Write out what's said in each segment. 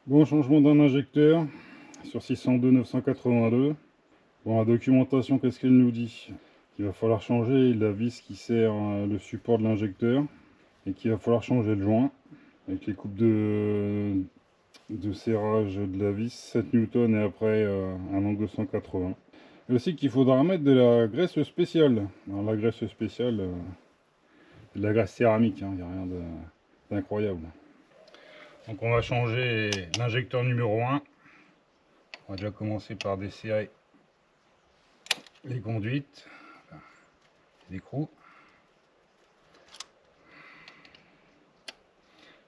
Bon, changement d'un injecteur sur 602 982. Bon, la documentation, qu'est-ce qu'elle nous dit? Qu'il va falloir changer la vis qui sert le support de l'injecteur et qu'il va falloir changer le joint avec les coupes de serrage de la vis 7 Newton et après un angle de 180. Et aussi qu'il faudra mettre de la graisse spéciale. Alors, la graisse spéciale, c'est de la graisse céramique, il n'y a rien d'incroyable. Donc on va changer l'injecteur numéro 1. On va déjà commencer par desserrer les conduites, enfin, les écrous.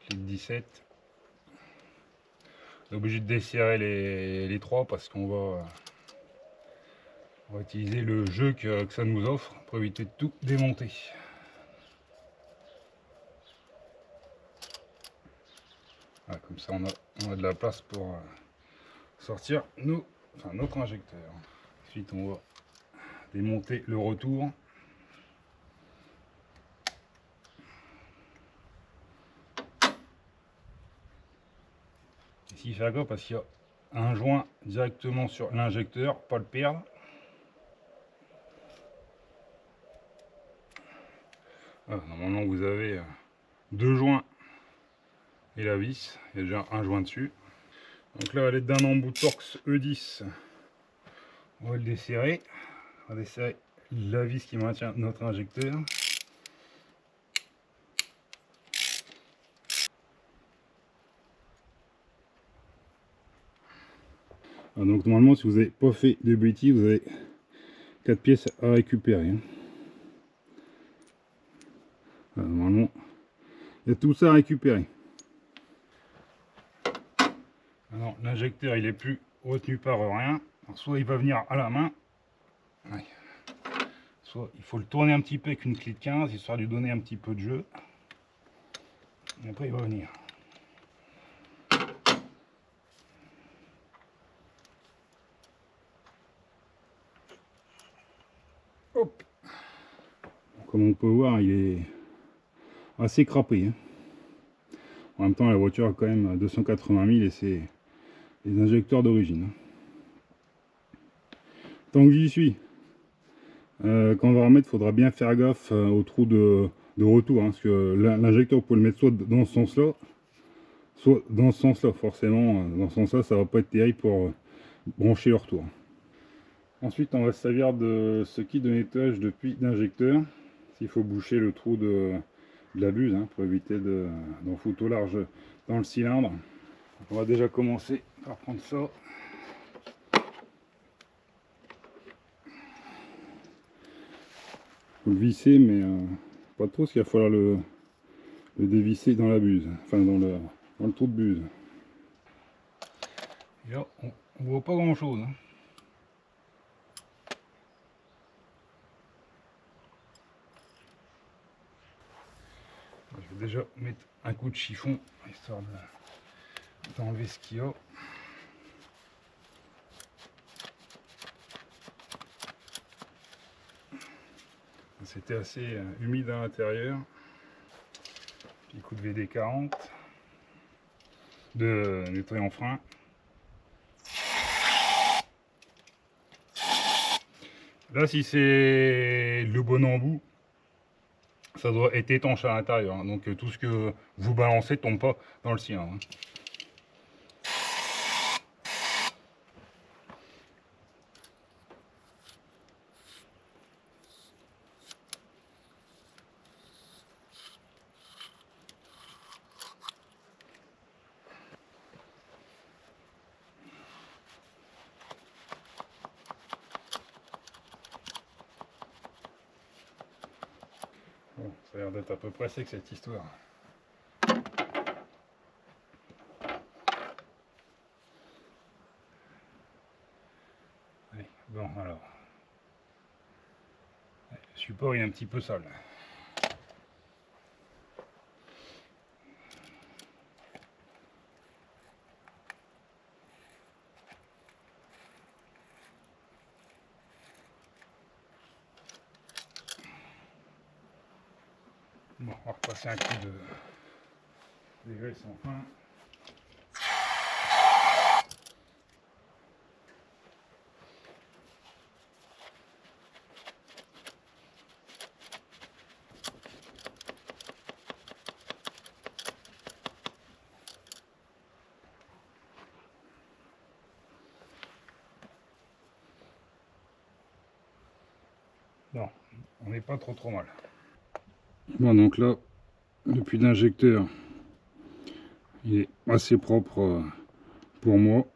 Clic 17. On est obligé de desserrer les trois parce qu'on va utiliser le jeu que ça nous offre pour éviter de tout démonter. Voilà, comme ça on a de la place pour sortir notre injecteur. Ensuite on va démonter le retour. Ici faire gaffe parce qu'il y a un joint directement sur l'injecteur, pas le perdre. Voilà, normalement vous avez deux joints et la vis, il y a déjà un joint dessus. Donc là à l'aide d'un embout Torx E10, on va le desserrer. On va desserrer la vis qui maintient notre injecteur. Donc normalement si vous n'avez pas fait de bêtises, vous avez 4 pièces à récupérer. Normalement il y a tout ça à récupérer. Alors l'injecteur il est plus retenu par rien. Alors, soit il va venir à la main, ouais. Soit il faut le tourner un petit peu avec une clé de 15 histoire de lui donner un petit peu de jeu. Et après il va venir. Hop. Comme on peut voir, il est assez crapé. En même temps, la voiture a quand même 280 000 et c'est les injecteurs d'origine. Tant que j'y suis, quand on va remettre, il faudra bien faire gaffe au trou de retour. Parce que l'injecteur, vous pouvez le mettre soit dans ce sens-là, soit dans ce sens-là. Forcément, dans ce sens-là, ça va pas être terrible pour brancher le retour. Ensuite, on va se servir de ce kit de nettoyage de puits d'injecteur. S'il faut boucher le trou de la buse pour éviter d'en foutre au large dans le cylindre. Donc on va déjà commencer par prendre ça. Faut le visser, mais pas trop, parce qu'il va falloir le dévisser dans la buse, enfin dans le trou de buse. Et là, on voit pas grand chose. Je vais déjà mettre un coup de chiffon, histoire d'enlever ce qu'il y a. C'était assez humide à l'intérieur. Petit coup de VD40 de nettoyant frein. Là, si c'est le bon embout, ça doit être étanche à l'intérieur. Donc tout ce que vous balancez tombe pas dans le cylindre. Bon, ça a l'air d'être à peu près sec cette histoire. Allez, bon alors. Le support est un petit peu sale. Bon, on va repasser un coup de graisse enfin. on n'est pas trop mal. Bon, donc là, le puits d'injecteur, il est assez propre pour moi.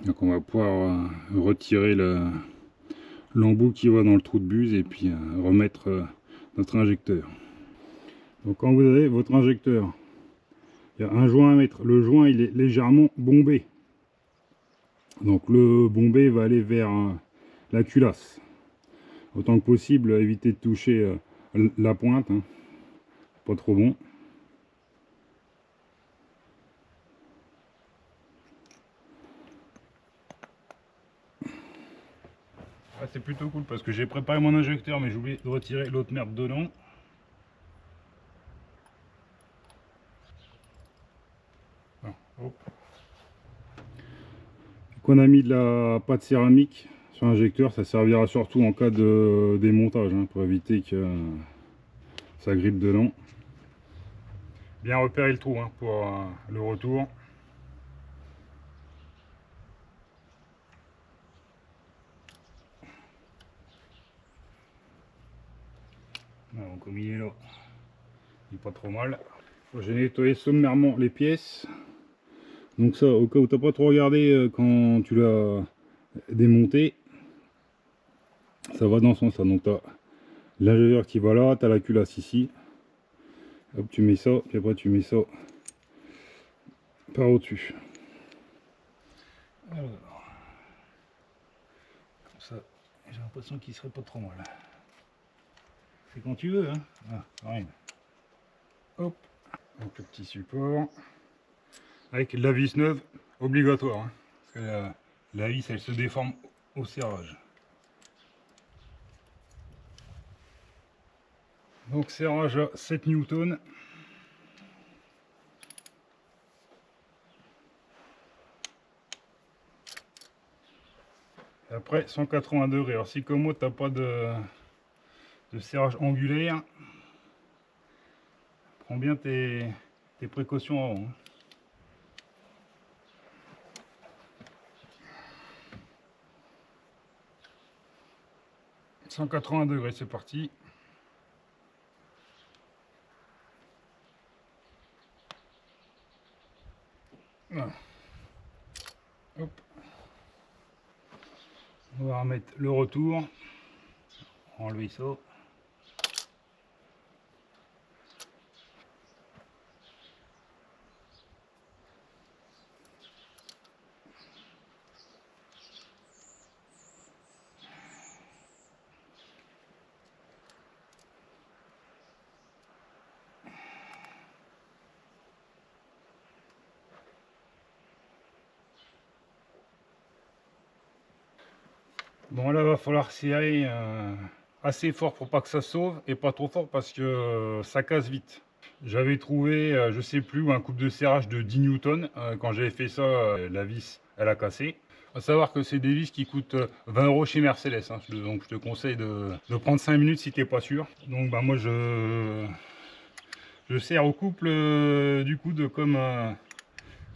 Donc on va pouvoir retirer l'embout qui va dans le trou de buse et puis remettre notre injecteur. Donc quand vous avez votre injecteur, il y a un joint à mettre. Le joint il est légèrement bombé. Donc le bombé va aller vers la culasse. Autant que possible, éviter de toucher la pointe, hein. Pas trop bon. Ah, c'est plutôt cool parce que j'ai préparé mon injecteur mais j'ai oublié de retirer l'autre merde dedans. Ah, hop. Qu'on a mis de la pâte céramique sur l'injecteur, ça servira surtout en cas de démontage, hein, pour éviter que ça grippe dedans. Bien repérer le trou, hein, pour le retour. Alors, comme il est là, il n'est pas trop mal. J'ai nettoyé sommairement les pièces. Donc ça, au cas où t'as pas trop regardé quand tu l'as démonté, ça va dans ce sens-là. Donc tu as l'injecteur qui va là, tu as la culasse ici. Hop, tu mets ça, puis après tu mets ça par au-dessus. Alors, comme ça, j'ai l'impression qu'il serait pas trop mal. C'est quand tu veux, hein. Ah, rien. Hop, donc le petit support. Avec la vis neuve, obligatoire, hein, parce que la vis elle se déforme au serrage. Donc serrage à 7 Newton. Et après 180 degrés. Alors si comme moi t'as pas de serrage angulaire, prends bien tes précautions avant, hein. 180 degrés, c'est parti. Voilà. Hop. On va remettre le retour. Enlever ça. Bon là va falloir serrer assez fort pour pas que ça sauve et pas trop fort parce que ça casse vite. J'avais trouvé, je sais plus, un coupe de serrage de 10 Newton. Quand j'avais fait ça, la vis elle a cassé. À savoir que c'est des vis qui coûtent 20 € chez Mercedes, hein. Donc je te conseille de prendre 5 minutes si t'es pas sûr. Donc bah moi je serre au couple du coude comme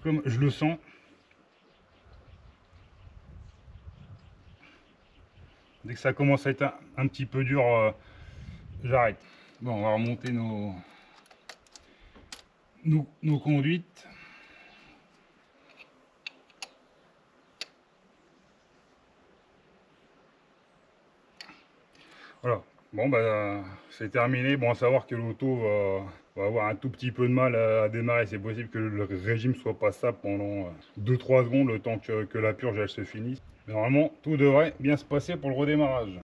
je le sens. Dès que ça commence à être un petit peu dur, j'arrête. Bon, on va remonter nos conduites. Voilà. Bon, bah, c'est terminé. Bon, à savoir que l'auto va avoir un tout petit peu de mal à démarrer. C'est possible que le régime soit pas stable pendant 2-3 secondes, le temps que la purge elle se finisse. Mais normalement, tout devrait bien se passer pour le redémarrage.